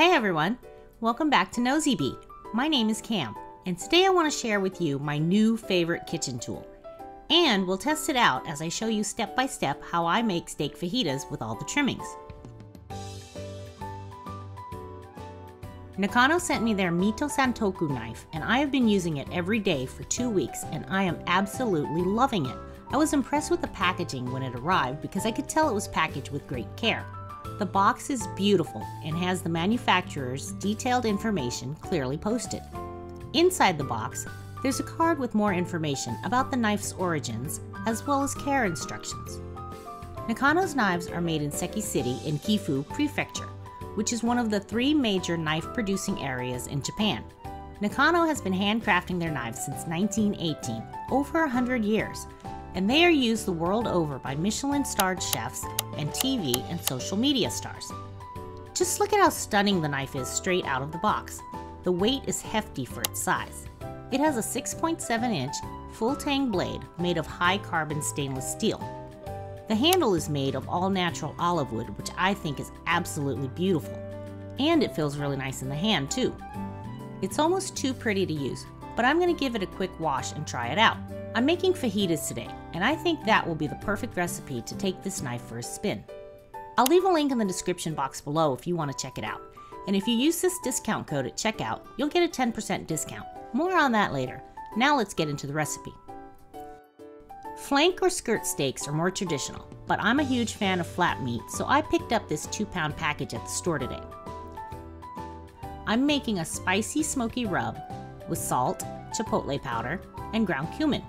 Hey everyone, welcome back to Nosy Beat. My name is Cam, and today I want to share with you my new favorite kitchen tool. And we'll test it out as I show you step by step how I make steak fajitas with all the trimmings. Nakano sent me their Mito Santoku knife, and I have been using it every day for 2 weeks, and I am absolutely loving it. I was impressed with the packaging when it arrived because I could tell it was packaged with great care. The box is beautiful and has the manufacturer's detailed information clearly posted. Inside the box, there's a card with more information about the knife's origins as well as care instructions. Nakano's knives are made in Seki City in Gifu Prefecture, which is one of the 3 major knife-producing areas in Japan. Nakano has been handcrafting their knives since 1918, over 100 years, and they are used the world over by Michelin-starred chefs and TV and social media stars. Just look at how stunning the knife is straight out of the box. The weight is hefty for its size. It has a 6.7-inch full tang blade made of high-carbon stainless steel. The handle is made of all-natural olive wood, which I think is absolutely beautiful. And it feels really nice in the hand, too. It's almost too pretty to use, but I'm going to give it a quick wash and try it out. I'm making fajitas today, and I think that will be the perfect recipe to take this knife for a spin. I'll leave a link in the description box below if you want to check it out. And if you use this discount code at checkout, you'll get a 10% discount. More on that later. Now let's get into the recipe. Flank or skirt steaks are more traditional, but I'm a huge fan of flat meat, so I picked up this 2-pound package at the store today. I'm making a spicy smoky rub with salt, chipotle powder, and ground cumin.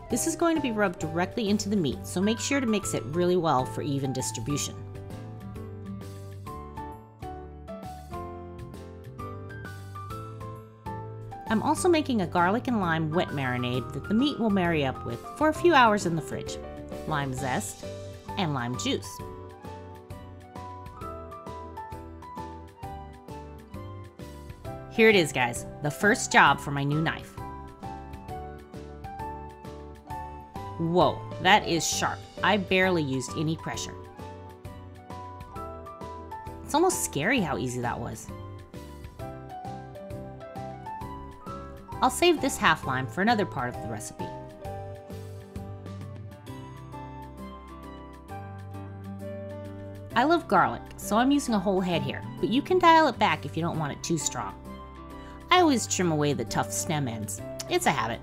This is going to be rubbed directly into the meat, so make sure to mix it really well for even distribution. I'm also making a garlic and lime wet marinade that the meat will marry up with for a few hours in the fridge. Lime zest and lime juice. Here it is, guys, the first job for my new knife. Whoa, that is sharp. I barely used any pressure. It's almost scary how easy that was. I'll save this half lime for another part of the recipe. I love garlic, so I'm using a whole head here, but you can dial it back if you don't want it too strong. I always trim away the tough stem ends. It's a habit.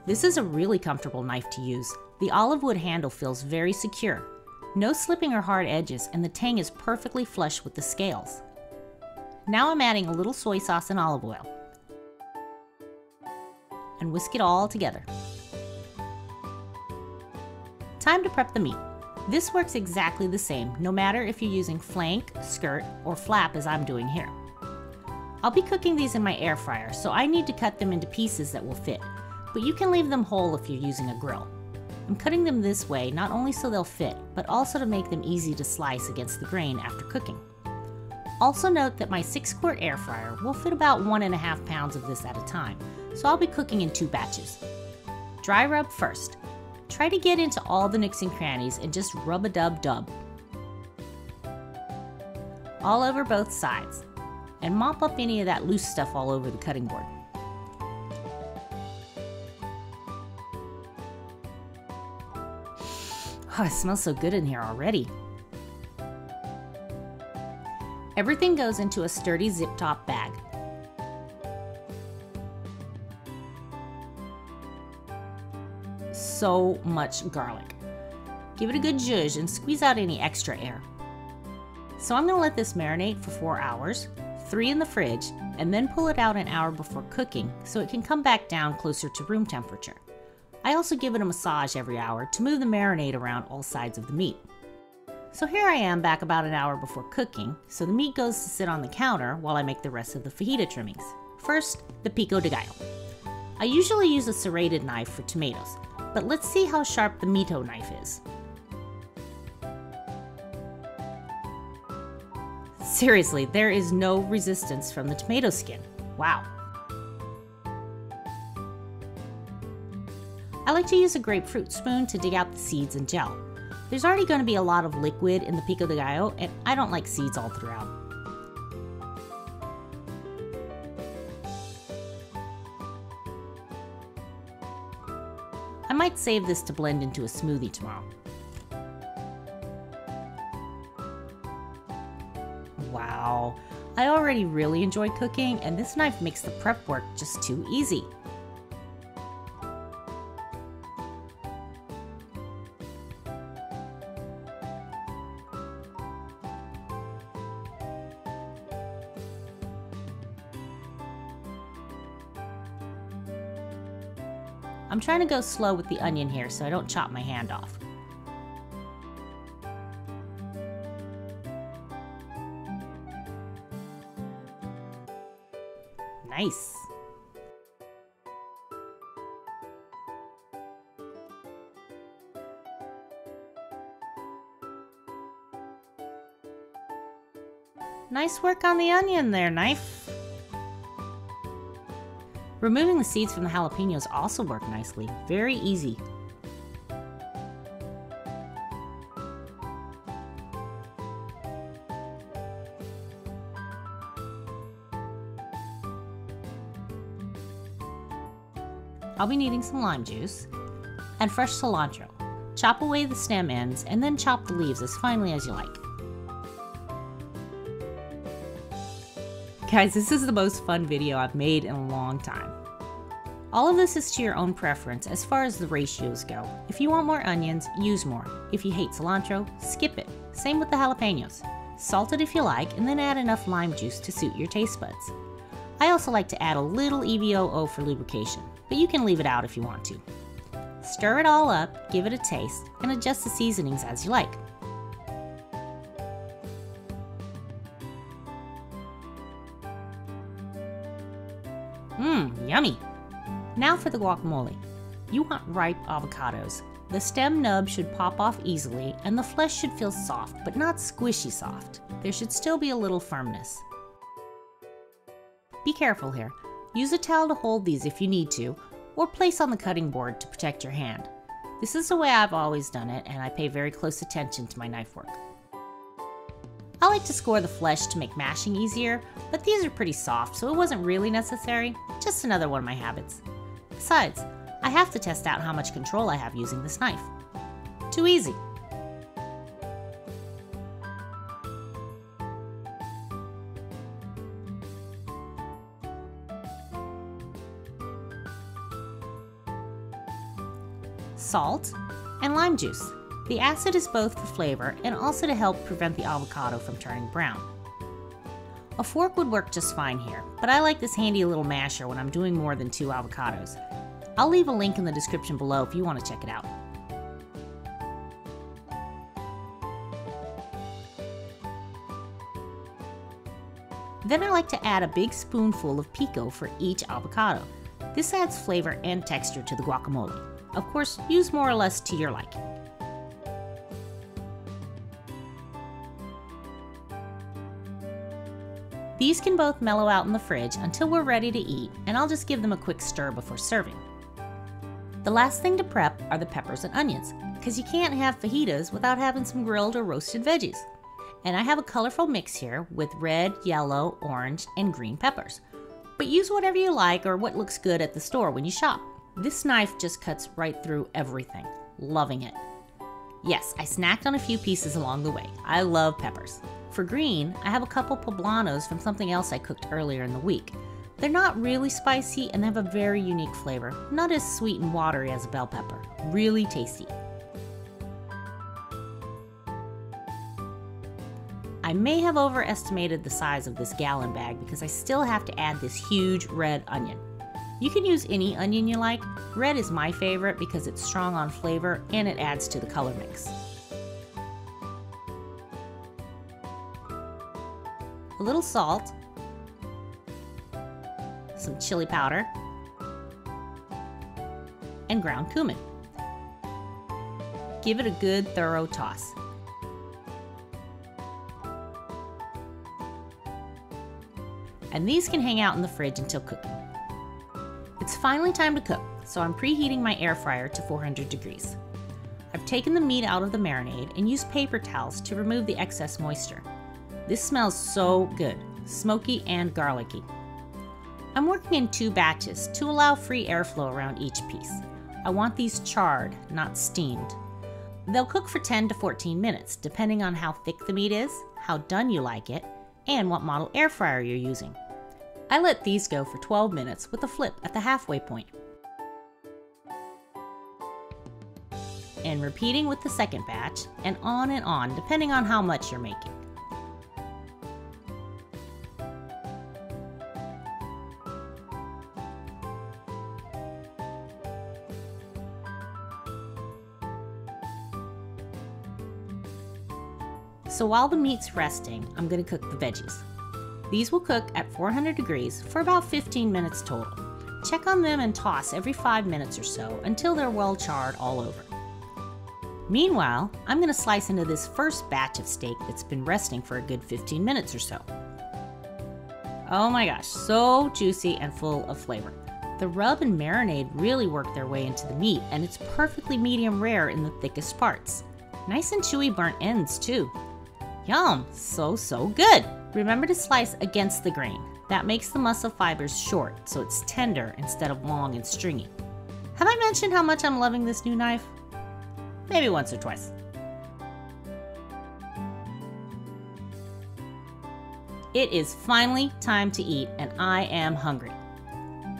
This is a really comfortable knife to use. The olive wood handle feels very secure. No slipping or hard edges, and the tang is perfectly flush with the scales. Now I'm adding a little soy sauce and olive oil. And whisk it all together. Time to prep the meat. This works exactly the same, no matter if you're using flank, skirt, or flap as I'm doing here. I'll be cooking these in my air fryer, so I need to cut them into pieces that will fit. But you can leave them whole if you're using a grill. I'm cutting them this way not only so they'll fit, but also to make them easy to slice against the grain after cooking. Also note that my 6-quart air fryer will fit about 1.5 pounds of this at a time, so I'll be cooking in 2 batches. Dry rub first. Try to get into all the nooks and crannies and just rub-a-dub-dub. All over both sides. And mop up any of that loose stuff all over the cutting board. Oh, it smells so good in here already. Everything goes into a sturdy zip-top bag. So much garlic. Give it a good zhuzh and squeeze out any extra air. So I'm going to let this marinate for 4 hours, 3 in the fridge, and then pull it out an hour before cooking so it can come back down closer to room temperature. I also give it a massage every hour to move the marinade around all sides of the meat. So here I am back about an hour before cooking, so the meat goes to sit on the counter while I make the rest of the fajita trimmings. First, the Pico de Gallo. I usually use a serrated knife for tomatoes, but let's see how sharp the Mito knife is. Seriously, there is no resistance from the tomato skin. Wow. I like to use a grapefruit spoon to dig out the seeds and gel. There's already going to be a lot of liquid in the pico de gallo, and I don't like seeds all throughout. I might save this to blend into a smoothie tomorrow. Wow, I already really enjoy cooking, and this knife makes the prep work just too easy. I'm trying to go slow with the onion here so I don't chop my hand off. Nice. Nice work on the onion there, knife. Removing the seeds from the jalapenos also worked nicely. Very easy. I'll be needing some lime juice and fresh cilantro. Chop away the stem ends and then chop the leaves as finely as you like. Guys, this is the most fun video I've made in a long time. All of this is to your own preference as far as the ratios go. If you want more onions, use more. If you hate cilantro, skip it. Same with the jalapenos. Salt it if you like, and then add enough lime juice to suit your taste buds. I also like to add a little EVOO for lubrication, but you can leave it out if you want to. Stir it all up, give it a taste, and adjust the seasonings as you like. Yummy! Now for the guacamole. You want ripe avocados. The stem nub should pop off easily, and the flesh should feel soft, but not squishy soft. There should still be a little firmness. Be careful here. Use a towel to hold these if you need to, or place on the cutting board to protect your hand. This is the way I've always done it, and I pay very close attention to my knife work. I like to score the flesh to make mashing easier, but these are pretty soft, so it wasn't really necessary. Just another one of my habits. Besides, I have to test out how much control I have using this knife. Too easy. Salt and lime juice. The acid is both for flavor and also to help prevent the avocado from turning brown. A fork would work just fine here, but I like this handy little masher when I'm doing more than 2 avocados. I'll leave a link in the description below if you want to check it out. Then I like to add a big spoonful of pico for each avocado. This adds flavor and texture to the guacamole. Of course, use more or less to your liking. These can both mellow out in the fridge until we're ready to eat, and I'll just give them a quick stir before serving. The last thing to prep are the peppers and onions, because you can't have fajitas without having some grilled or roasted veggies. And I have a colorful mix here with red, yellow, orange, and green peppers. But use whatever you like or what looks good at the store when you shop. This knife just cuts right through everything. Loving it. Yes, I snacked on a few pieces along the way. I love peppers. For green, I have a couple poblanos from something else I cooked earlier in the week. They're not really spicy and have a very unique flavor, not as sweet and watery as a bell pepper. Really tasty. I may have overestimated the size of this gallon bag because I still have to add this huge red onion. You can use any onion you like. Red is my favorite because it's strong on flavor and it adds to the color mix. A little salt, some chili powder, and ground cumin. Give it a good thorough toss. And these can hang out in the fridge until cooking. It's finally time to cook, so I'm preheating my air fryer to 400 degrees. I've taken the meat out of the marinade and used paper towels to remove the excess moisture. This smells so good, smoky and garlicky. I'm working in 2 batches to allow free airflow around each piece. I want these charred, not steamed. They'll cook for 10 to 14 minutes, depending on how thick the meat is, how done you like it, and what model air fryer you're using. I let these go for 12 minutes with a flip at the halfway point. And repeating with the second batch, and on depending on how much you're making. So while the meat's resting, I'm going to cook the veggies. These will cook at 400 degrees for about 15 minutes total. Check on them and toss every 5 minutes or so until they're well charred all over. Meanwhile, I'm going to slice into this first batch of steak that's been resting for a good 15 minutes or so. Oh my gosh, so juicy and full of flavor. The rub and marinade really work their way into the meat, and it's perfectly medium rare in the thickest parts. Nice and chewy burnt ends too. Yum, so good. Remember to slice against the grain. That makes the muscle fibers short, so it's tender instead of long and stringy. Have I mentioned how much I'm loving this new knife? Maybe once or twice. It is finally time to eat, and I am hungry.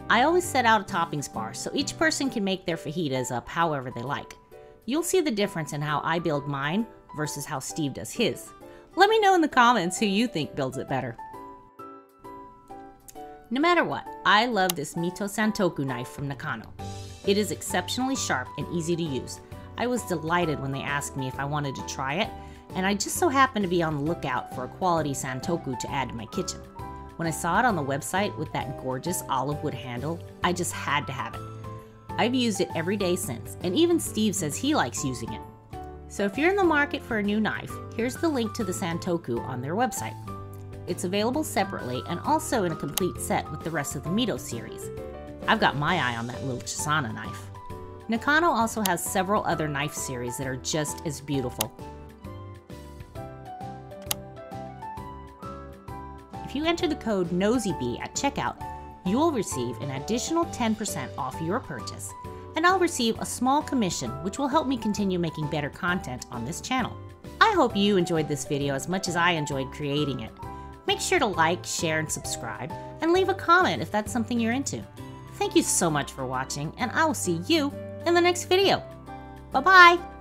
I always set out a toppings bar so each person can make their fajitas up however they like. You'll see the difference in how I build mine versus how Steve does his. Let me know in the comments who you think builds it better. No matter what, I love this Mito Santoku knife from Nakano. It is exceptionally sharp and easy to use. I was delighted when they asked me if I wanted to try it, and I just so happened to be on the lookout for a quality Santoku to add to my kitchen. When I saw it on the website with that gorgeous olive wood handle, I just had to have it. I've used it every day since, and even Steve says he likes using it. So if you're in the market for a new knife, here's the link to the Santoku on their website. It's available separately and also in a complete set with the rest of the Mito series. I've got my eye on that little Chisana knife. Nakano also has several other knife series that are just as beautiful. If you enter the code NOSYBEE at checkout, you will receive an additional 10% off your purchase, and I'll receive a small commission which will help me continue making better content on this channel. I hope you enjoyed this video as much as I enjoyed creating it. Make sure to like, share, and subscribe, and leave a comment if that's something you're into. Thank you so much for watching, and I will see you in the next video. Bye-bye!